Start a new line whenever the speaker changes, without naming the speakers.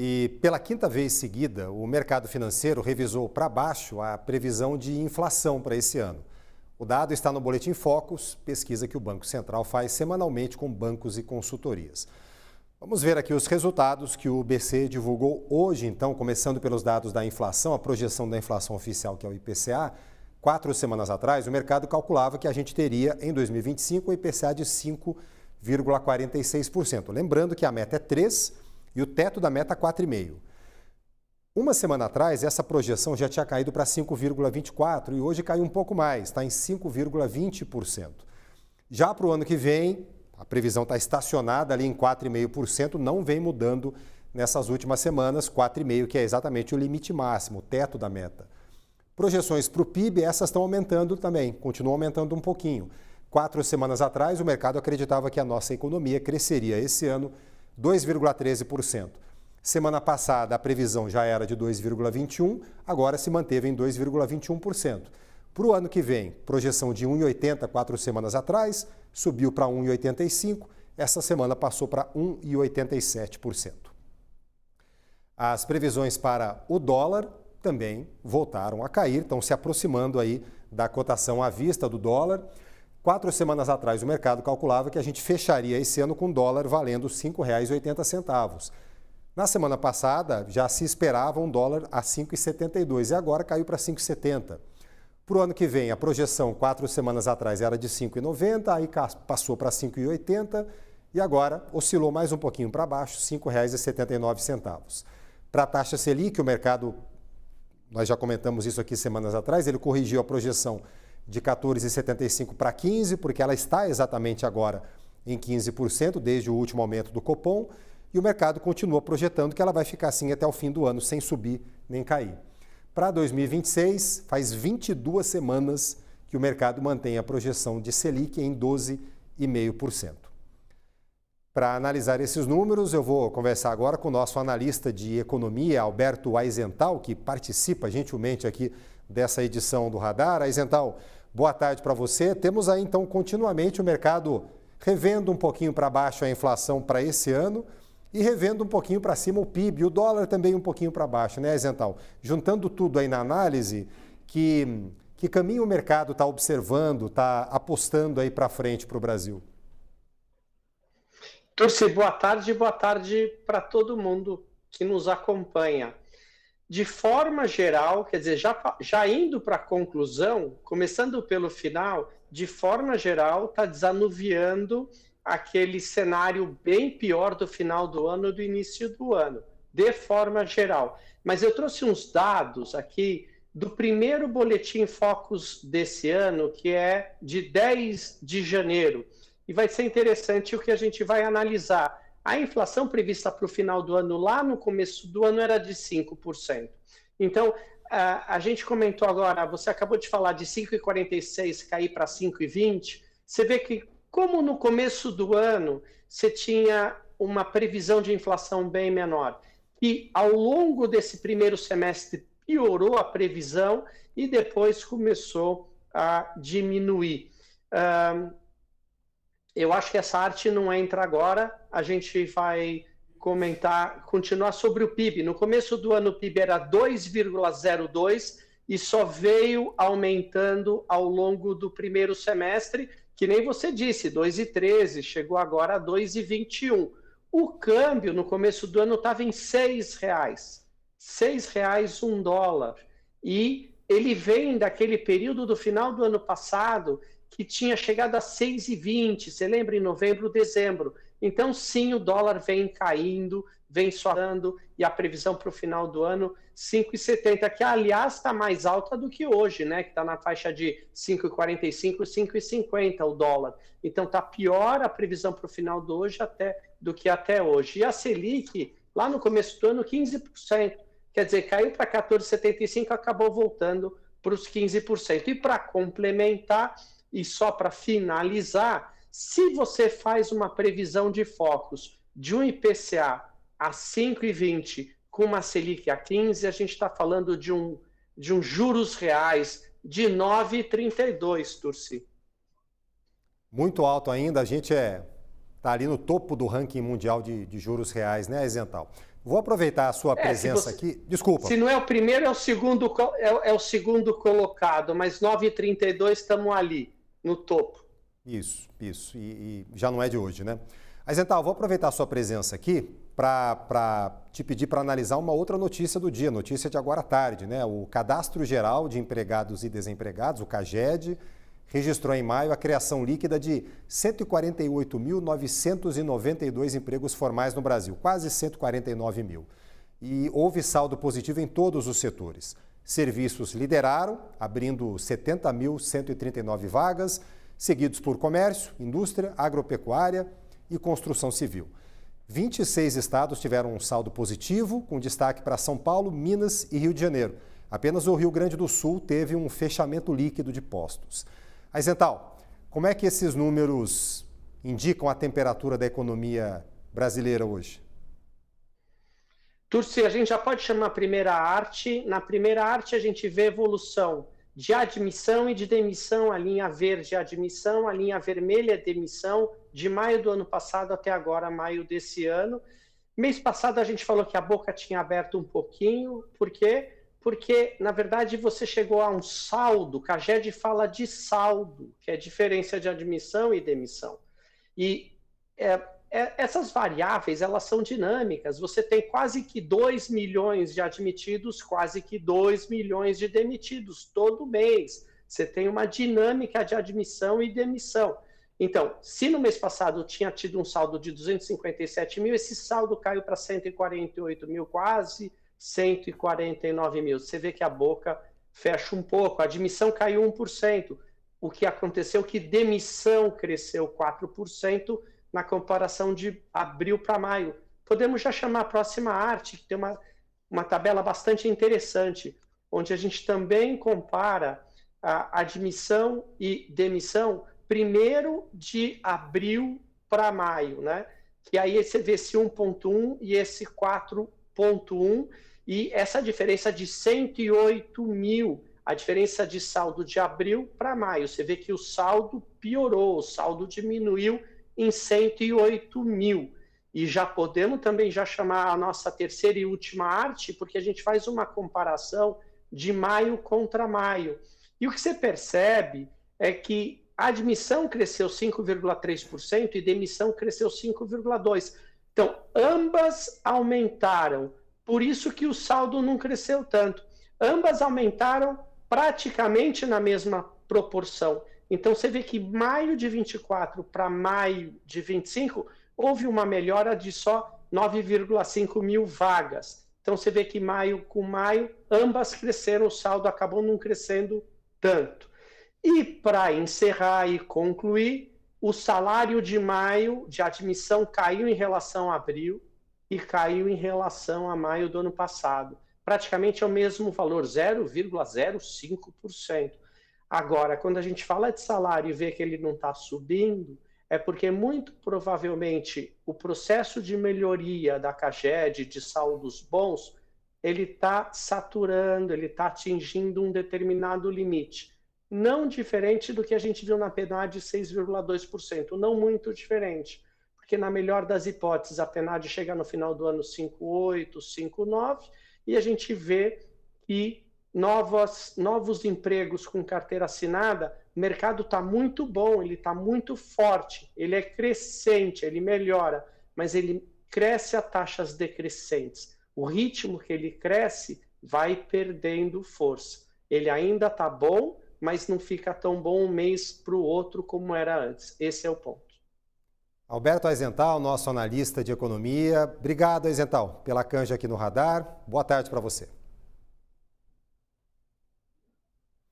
E pela quinta vez seguida, o mercado financeiro revisou para baixo a previsão de inflação para esse ano. O dado está no Boletim Focus, pesquisa que o Banco Central faz semanalmente com bancos e consultorias. Vamos ver aqui os resultados que o BC divulgou hoje, então, começando pelos dados da inflação, a projeção da inflação oficial, que é o IPCA. 4 semanas atrás, o mercado calculava que a gente teria, em 2025, um IPCA de 5,46%. Lembrando que a meta é 3% e o teto da meta é 4,5%. Uma semana atrás, essa projeção já tinha caído para 5,24% e hoje caiu um pouco mais, está em 5,20%. Já para o ano que vem, a previsão está estacionada ali em 4,5%, não vem mudando nessas últimas semanas, 4,5%, que é exatamente o limite máximo, o teto da meta. Projeções para o PIB, essas estão aumentando também, continuam aumentando um pouquinho. 4 semanas atrás, o mercado acreditava que a nossa economia cresceria esse ano 2,13%. Semana passada, a previsão já era de 2,21%, agora se manteve em 2,21%. Para o ano que vem, projeção de 1,80% 4 semanas atrás, subiu para 1,85%, essa semana passou para 1,87%. As previsões para o dólar também voltaram a cair, estão se aproximando aí da cotação à vista do dólar. 4 semanas atrás, o mercado calculava que a gente fecharia esse ano com o dólar valendo R$ 5,80. Na semana passada, já se esperava um dólar a 5,72 e agora caiu para 5,70. Para o ano que vem, a projeção 4 semanas atrás era de 5,90, aí passou para 5,80 e agora oscilou mais um pouquinho para baixo, R$ 5,79. Para a taxa Selic, o mercado, nós já comentamos isso aqui semanas atrás, ele corrigiu a projeção de 14,75 para 15, porque ela está exatamente agora em 15%, desde o último aumento do Copom, e o mercado continua projetando que ela vai ficar assim até o fim do ano, sem subir nem cair. Para 2026, faz 22 semanas que o mercado mantém a projeção de Selic em 12,5%. Para analisar esses números, eu vou conversar agora com o nosso analista de economia, Alberto Aizental, que participa gentilmente aqui dessa edição do Radar. Aizental, boa tarde para você. Temos aí, então, continuamente o mercado revendo um pouquinho para baixo a inflação para esse ano e revendo um pouquinho para cima o PIB, o dólar também um pouquinho para baixo, né, Aizental? Juntando tudo aí na análise, que caminho o mercado está observando, está apostando aí para frente para o Brasil?
Turci, boa tarde para todo mundo que nos acompanha. De forma geral, quer dizer, já indo para a conclusão, começando pelo final, de forma geral, está desanuviando aquele cenário bem pior do final do ano e do início do ano, de forma geral. Mas eu trouxe uns dados aqui do primeiro Boletim Focus desse ano, que é de 10 de janeiro. E vai ser interessante o que a gente vai analisar. A inflação prevista para o final do ano, lá no começo do ano, era de 5%. Então, a gente comentou agora, você acabou de falar de 5,46 cair para 5,20. Você vê que, como no começo do ano, você tinha uma previsão de inflação bem menor, e ao longo desse primeiro semestre piorou a previsão e depois começou a diminuir. Eu acho que essa arte não entra agora, a gente vai continuar sobre o PIB. No começo do ano o PIB era 2,02 e só veio aumentando ao longo do primeiro semestre, que nem você disse, 2,13, chegou agora a 2,21. O câmbio no começo do ano estava em R$ 6,00, R$ 6,00 um dólar. E ele vem daquele período do final do ano passado que tinha chegado a 6,20, você lembra, em novembro, dezembro. Então, sim, o dólar vem caindo, vem sobrando, e a previsão para o final do ano, 5,70, que, aliás, está mais alta do que hoje, né? Que está na faixa de 5,45, 5,50 o dólar. Então, está pior a previsão para o final do que até hoje. E a Selic, lá no começo do ano, 15%. Quer dizer, caiu para 14,75, acabou voltando para os 15%. E para complementar, e só para finalizar, se você faz uma previsão de focos de um IPCA a 5,20 com uma Selic a 15, a gente está falando de um juros reais de 9,32, Turci.
Muito alto ainda, a gente está ali no topo do ranking mundial de juros reais, né, Aizental? Vou aproveitar a sua presença aqui. Desculpa.
Se não é o primeiro, é o segundo, é o segundo colocado, mas 9,32 estamos ali, no topo.
Isso. E já não é de hoje, né? Aizental, vou aproveitar a sua presença aqui para te pedir para analisar uma outra notícia do dia, notícia de agora à tarde, né? O Cadastro Geral de Empregados e Desempregados, o CAGED, registrou em maio a criação líquida de 148.992 empregos formais no Brasil, quase 149 mil. E houve saldo positivo em todos os setores. Serviços lideraram, abrindo 70.139 vagas, seguidos por comércio, indústria, agropecuária e construção civil. 26 estados tiveram um saldo positivo, com destaque para São Paulo, Minas e Rio de Janeiro. Apenas o Rio Grande do Sul teve um fechamento líquido de postos. Aizental, como é que esses números indicam a temperatura da economia brasileira hoje?
Turci, a gente já pode chamar a primeira arte. Na primeira arte a gente vê evolução de admissão e de demissão, a linha verde é admissão, a linha vermelha é demissão, de maio do ano passado até agora, maio desse ano. Mês passado a gente falou que a boca tinha aberto um pouquinho, por quê? Porque, na verdade, você chegou a um saldo, CAGED fala de saldo, que é a diferença de admissão e demissão. E essas variáveis, elas são dinâmicas. Você tem quase que 2 milhões de admitidos, quase que 2 milhões de demitidos todo mês. Você tem uma dinâmica de admissão e demissão. Então, se no mês passado tinha tido um saldo de 257 mil, esse saldo caiu para 148 mil, quase 149 mil. Você vê que a boca fecha um pouco. A admissão caiu 1%. O que aconteceu é que demissão cresceu 4%, na comparação de abril para maio. Podemos já chamar a próxima arte, que tem uma tabela bastante interessante, onde a gente também compara a admissão e demissão, primeiro de abril para maio, né? Que aí você vê esse 1,1 e esse 4,1, e essa diferença de 108 mil, a diferença de saldo de abril para maio. Você vê que o saldo piorou, o saldo diminuiu em 108 mil. E já podemos também já chamar a nossa terceira e última arte, porque a gente faz uma comparação de maio contra maio. E o que você percebe é que a admissão cresceu 5,3% e demissão cresceu 5,2%. Então, ambas aumentaram, por isso que o saldo não cresceu tanto. Ambas aumentaram praticamente na mesma proporção. Então, você vê que maio de 24 para maio de 25, houve uma melhora de só 9,5 mil vagas. Então, você vê que maio com maio, ambas cresceram, o saldo acabou não crescendo tanto. E, para encerrar e concluir, o salário de maio de admissão caiu em relação a abril e caiu em relação a maio do ano passado. Praticamente é o mesmo valor, 0,05%. Agora, quando a gente fala de salário e vê que ele não está subindo, é porque muito provavelmente o processo de melhoria da CAGED, de saldos bons, ele está saturando, ele está atingindo um determinado limite. Não diferente do que a gente viu na PNAD de 6,2%, não muito diferente, porque na melhor das hipóteses a PNAD chega no final do ano 5,8, 5,9, e a gente vê que novos empregos com carteira assinada, o mercado está muito bom, ele está muito forte, ele é crescente, ele melhora, mas ele cresce a taxas decrescentes. O ritmo que ele cresce vai perdendo força. Ele ainda está bom, mas não fica tão bom um mês para o outro como era antes. Esse é o ponto.
Alberto Aizzental, nosso analista de economia. Obrigado, Aizzental, pela canja aqui no Radar. Boa tarde para você.